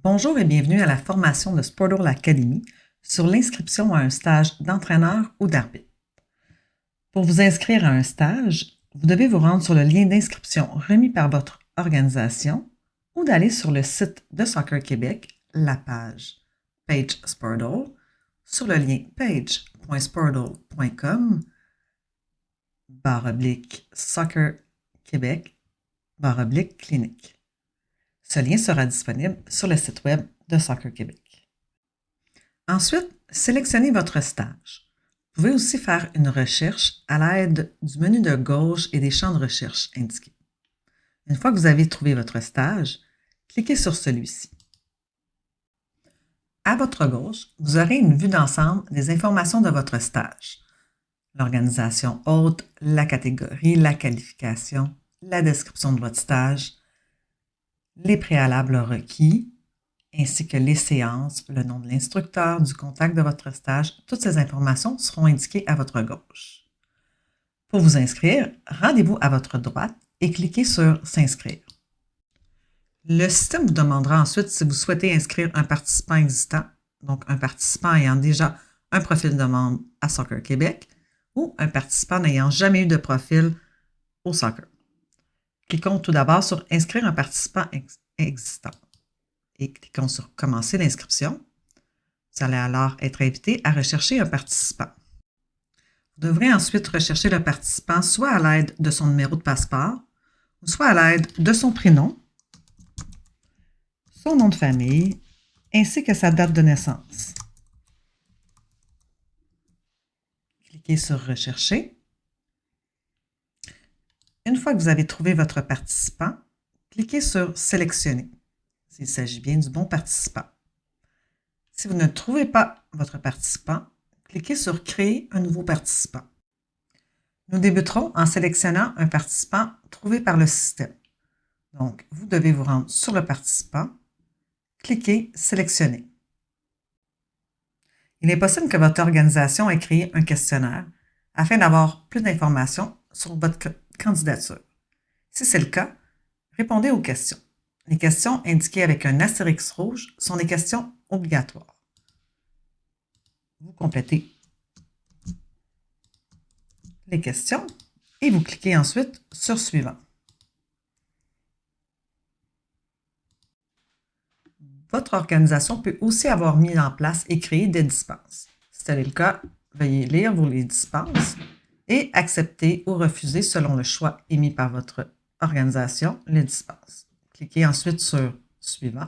Bonjour et bienvenue à la formation de Sportle Academy sur l'inscription à un stage d'entraîneur ou d'arbitre. Pour vous inscrire à un stage, vous devez vous rendre sur le lien d'inscription remis par votre organisation ou d'aller sur le site de Soccer Québec, la page Sportle, sur le lien page.sportle.com/Soccer Québec /clinique. Ce lien sera disponible sur le site web de Soccer Québec. Ensuite, sélectionnez votre stage. Vous pouvez aussi faire une recherche à l'aide du menu de gauche et des champs de recherche indiqués. Une fois que vous avez trouvé votre stage, cliquez sur celui-ci. À votre gauche, vous aurez une vue d'ensemble des informations de votre stage. L'organisation hôte, la catégorie, la qualification, la description de votre stage, les préalables requis, ainsi que les séances, le nom de l'instructeur, du contact de votre stage. Toutes ces informations seront indiquées à votre gauche. Pour vous inscrire, rendez-vous à votre droite et cliquez sur « S'inscrire ». Le système vous demandera ensuite si vous souhaitez inscrire un participant existant, donc un participant ayant déjà un profil de membre à Soccer Québec ou un participant n'ayant jamais eu de profil au soccer. Cliquons tout d'abord sur « Inscrire un participant existant » et cliquons sur « Commencer l'inscription ». Vous allez alors être invité à rechercher un participant. Vous devrez ensuite rechercher le participant soit à l'aide de son numéro de passeport, ou soit à l'aide de son prénom, son nom de famille, ainsi que sa date de naissance. Cliquez sur « Rechercher ». Une fois que vous avez trouvé votre participant, cliquez sur « Sélectionner » s'il s'agit bien du bon participant. Si vous ne trouvez pas votre participant, cliquez sur « Créer un nouveau participant ». Nous débuterons en sélectionnant un participant trouvé par le système. Donc, vous devez vous rendre sur le participant, cliquez « Sélectionner ». Il est possible que votre organisation ait créé un questionnaire afin d'avoir plus d'informations sur votre candidature. Si c'est le cas, répondez aux questions. Les questions indiquées avec un astérisque rouge sont des questions obligatoires. Vous complétez les questions et vous cliquez ensuite sur « Suivant ». Votre organisation peut aussi avoir mis en place et créé des dispenses. Si tel est le cas, veuillez lire les dispenses et accepter ou refuser selon le choix émis par votre organisation les dispenses. Cliquez ensuite sur « Suivant ».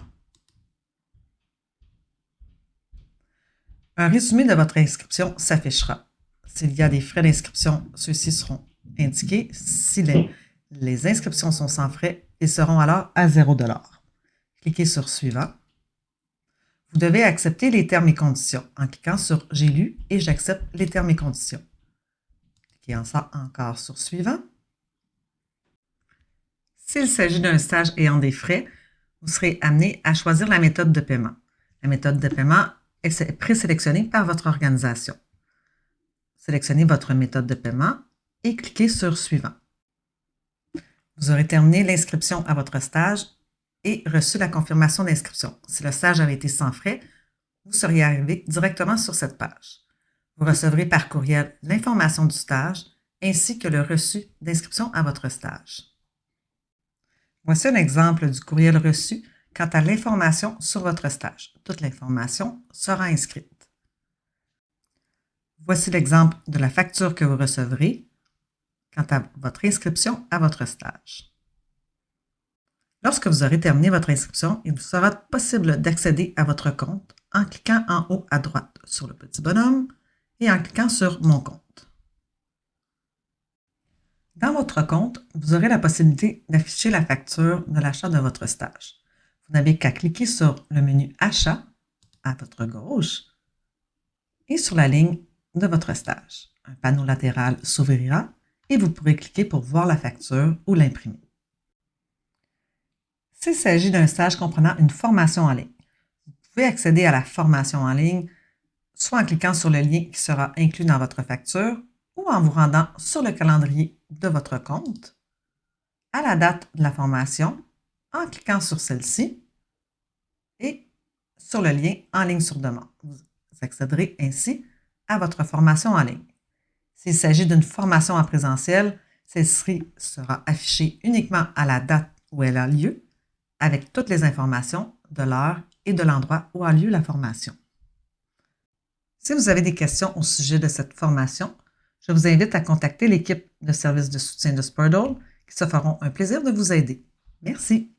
Un résumé de votre inscription s'affichera. S'il y a des frais d'inscription, ceux-ci seront indiqués. Si les inscriptions sont sans frais, ils seront alors à 0 $. Cliquez sur « Suivant ». Vous devez accepter les termes et conditions en cliquant sur « J'ai lu et j'accepte les termes et conditions ». Cliquez encore sur « Suivant ». S'il s'agit d'un stage ayant des frais, vous serez amené à choisir la méthode de paiement. La méthode de paiement est présélectionnée par votre organisation. Sélectionnez votre méthode de paiement et cliquez sur « Suivant ». Vous aurez terminé l'inscription à votre stage et reçu la confirmation d'inscription. Si le stage avait été sans frais, vous seriez arrivé directement sur cette page. Vous recevrez par courriel l'information du stage ainsi que le reçu d'inscription à votre stage. Voici un exemple du courriel reçu quant à l'information sur votre stage. Toute l'information sera inscrite. Voici l'exemple de la facture que vous recevrez quant à votre inscription à votre stage. Lorsque vous aurez terminé votre inscription, il vous sera possible d'accéder à votre compte en cliquant en haut à droite sur le petit bonhomme et en cliquant sur « Mon compte ». Dans votre compte, vous aurez la possibilité d'afficher la facture de l'achat de votre stage. Vous n'avez qu'à cliquer sur le menu « Achat » à votre gauche et sur la ligne de votre stage. Un panneau latéral s'ouvrira et vous pourrez cliquer pour voir la facture ou l'imprimer. S'il s'agit d'un stage comprenant une formation en ligne, vous pouvez accéder à la formation en ligne soit en cliquant sur le lien qui sera inclus dans votre facture ou en vous rendant sur le calendrier de votre compte, à la date de la formation, en cliquant sur celle-ci et sur le lien en ligne sur demande. Vous accéderez ainsi à votre formation en ligne. S'il s'agit d'une formation en présentiel, celle-ci sera affichée uniquement à la date où elle a lieu, avec toutes les informations de l'heure et de l'endroit où a lieu la formation. Si vous avez des questions au sujet de cette formation, je vous invite à contacter l'équipe de service de soutien de Spurdle qui se feront un plaisir de vous aider. Merci.